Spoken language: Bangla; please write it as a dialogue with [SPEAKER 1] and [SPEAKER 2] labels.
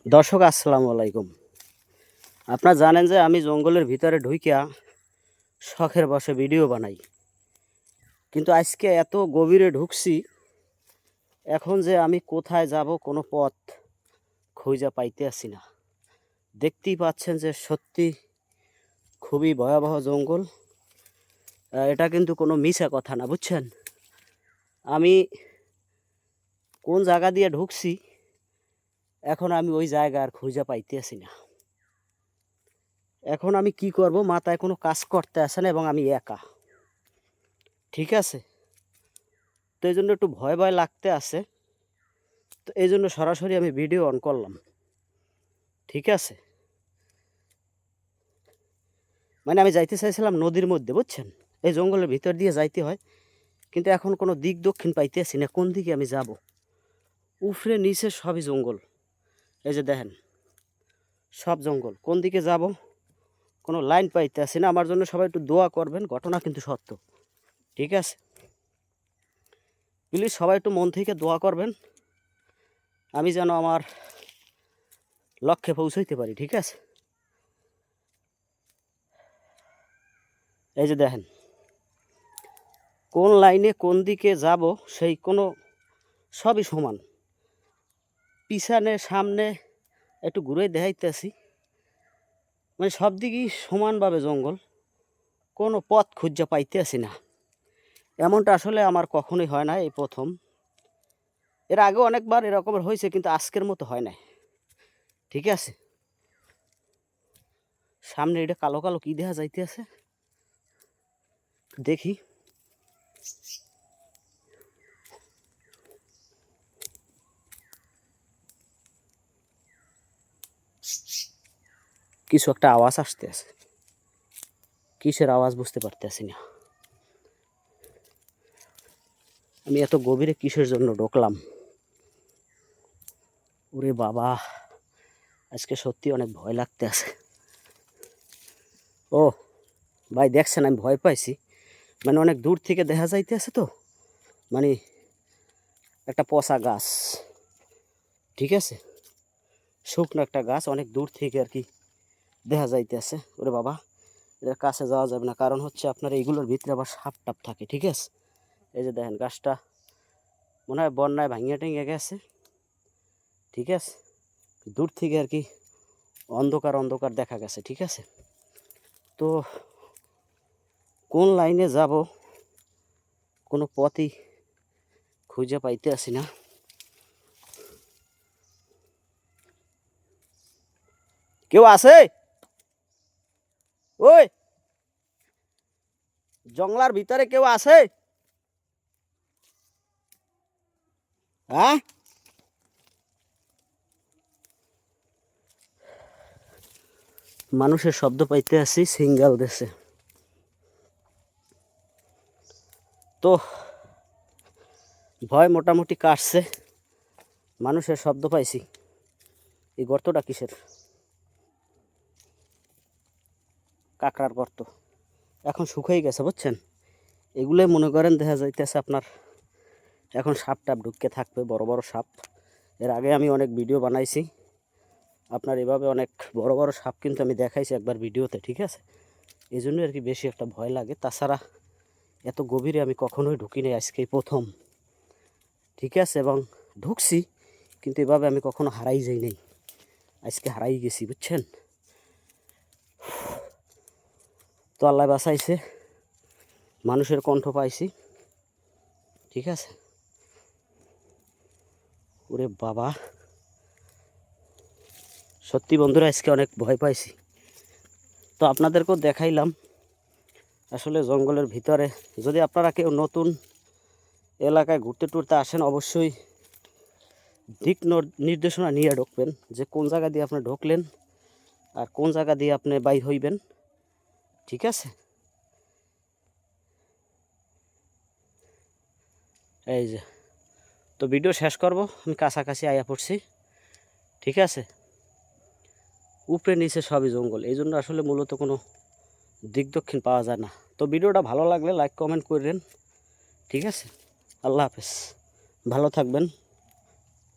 [SPEAKER 1] দর্শক আসসালামু আলাইকুম। আপনারা জানেন যে আমি জঙ্গলের ভিতরে ঢুইকা শখের বশে ভিডিও বানাই, কিন্তু আজকে এত গভীরে ঢুকছি, এখন যে আমি কোথায় যাব কোনো পথ খুঁজে পাইতে আসি না। দেখতেই পাচ্ছেন যে সত্যি খুবই ভয়াবহ জঙ্গল। এটা কিন্তু কোনো মিছা কথা না, বুঝছেন। আমি কোন জায়গা দিয়ে ঢুকছি, এখন আমি ওই জায়গা আর খুঁজে পাইতে আসি না। এখন আমি কি করব, মাথায় কোনো কাজ করতে আসে না এবং আমি একা, ঠিক আছে। তো এই জন্য একটু ভয় ভয় লাগতে আছে। তো এই জন্য সরাসরি আমি ভিডিও অন করলাম, ঠিক আছে। মানে আমি যাইতে চাইছিলাম নদীর মধ্যে, বুঝছেন। এই জঙ্গলের ভিতর দিয়ে যাইতে হয়, কিন্তু এখন কোনো দিক দক্ষিণ পাইতেছি না কোন দিকে আমি যাব। উফরে নিচে সবই জঙ্গল, এই যে দেখেন সব জঙ্গল। কোন দিকে যাব কোনো লাইন পাইতেছি না। আমার জন্য সবাই একটু দোয়া করবেন, ঘটনা কিন্তু সত্য, ঠিক আছে। প্লিজ সবাই একটু মন থেকে দোয়া করবেন, আমি যেন আমার লক্ষ্যে পৌঁছাইতে পারি, ঠিক আছে। এই যে দেখেন কোন লাইনে কোন দিকে যাব সেই কোনো সবই সমান, পিছনে সামনে একটু ঘুরে দেখাইতেছি। মানে সব দিকেই সমানভাবে জঙ্গল, কোনো পথ খুঁজে পাইতে আসি না। এমনটা আসলে আমার কখনোই হয় না, এই প্রথম। এর আগে অনেকবার এরকমের হয়েছে, কিন্তু আজকের মতো হয় না, ঠিক আছে। সামনে এটা কালো কালো কি দেখা যাইতে আছে, দেখি। কিছু একটা আওয়াজ আসতে আছে, কিসের আওয়াজ বুঝতে পারতেছি না। আমি এত গভীরে কিসের জন্য ঢুকলাম। ওরে বাবা, আজকে সত্যি অনেক ভয় লাগতে আছে। ও ভাই, দেখছেন আমি ভয় পাইছি। মানে অনেক দূর থেকে দেখা যাইতে আছে, তো মানে একটা পচা গাছ, ঠিক আছে, শুকনো একটা গাছ, অনেক দূর থেকে আর কি দেখা যাইতে আছে। ওরে বাবা, এর কাছে যাওয়া যাবে না, কারণ হচ্ছে আপনার এইগুলোর ভিতরে আবার সাপ টাপ থাকে, ঠিক আছে। এই যে দেখেন গাছটা মনে হয় বন্যায় ভাঙিয়ে টেঙে গেছে, ঠিক আছে। দূর থেকে আর কি অন্ধকার অন্ধকার দেখা গেছে, ঠিক আছে। তো কোন লাইনে যাব কোনো পথই খুঁজে পাইতে আসি না। কেউ আছে? ওই জঙ্গলার ভিতরে কেউ আছে? হ্যাঁ, মানুষের শব্দ পাইতে আসি সিঙ্গেল দেশে। তো ভয় মোটামুটি কাটছে, মানুষের শব্দ পাইছি। এই গর্তটা কিসের? কাঁকড়ার গর্ত। এখন শুকিয়ে গেছে, বুঝছেন। এগুলোই মনে করেন দেখা যাইতেছে আপনার এখন সাপ টাপ ঢুকে থাকবে, বড় বড় সাপ। এর আগে আমি অনেক ভিডিও বানাইছি আপনার এভাবে, অনেক বড় বড় সাপ কিন্তু আমি দেখাইছি একবার ভিডিওতে, ঠিক আছে। এই জন্য আর কি বেশি একটা ভয় লাগে। তাছাড়া এত গভীরে আমি কখনোই ঢুকি নাই, আজকেই প্রথম, ঠিক আছে। এবং ঢুকছি, কিন্তু এভাবে আমি কখনো হারাই যাই নাই, আজকে হারাই গেছি, বুঝছেন। তো আল্লাহ বাঁচাইছে, মানুষের কণ্ঠ পাইছি, ঠিক আছে। ওরে বাবা, সত্যি বন্ধুরা আজকে অনেক ভয় পাইছি। তো আপনাদেরকেও দেখাইলাম আসলে জঙ্গলের ভিতরে। যদি আপনারা কেউ নতুন এলাকায় ঘুরতে টুরতে আসেন, অবশ্যই দিক নির্দেশনা নিয়ে ঢুকবেন, যে কোন জায়গা দিয়ে আপনি ঢুকলেন আর কোন জায়গা দিয়ে আপনি বাইর হইবেন, ঠিক আছে। এই যে, তো ভিডিও শেষ করব, আমি কাছাকাছি আয়া পড়ছি, ঠিক আছে। উপরে নিচে সবই জঙ্গল, এই জন্য আসলে মূলত কোনো দিক দক্ষিণ পাওয়া যায় না। তো ভিডিওটা ভালো লাগলে লাইক কমেন্ট করবেন, ঠিক আছে। আল্লাহ হাফেজ, ভালো থাকবেন।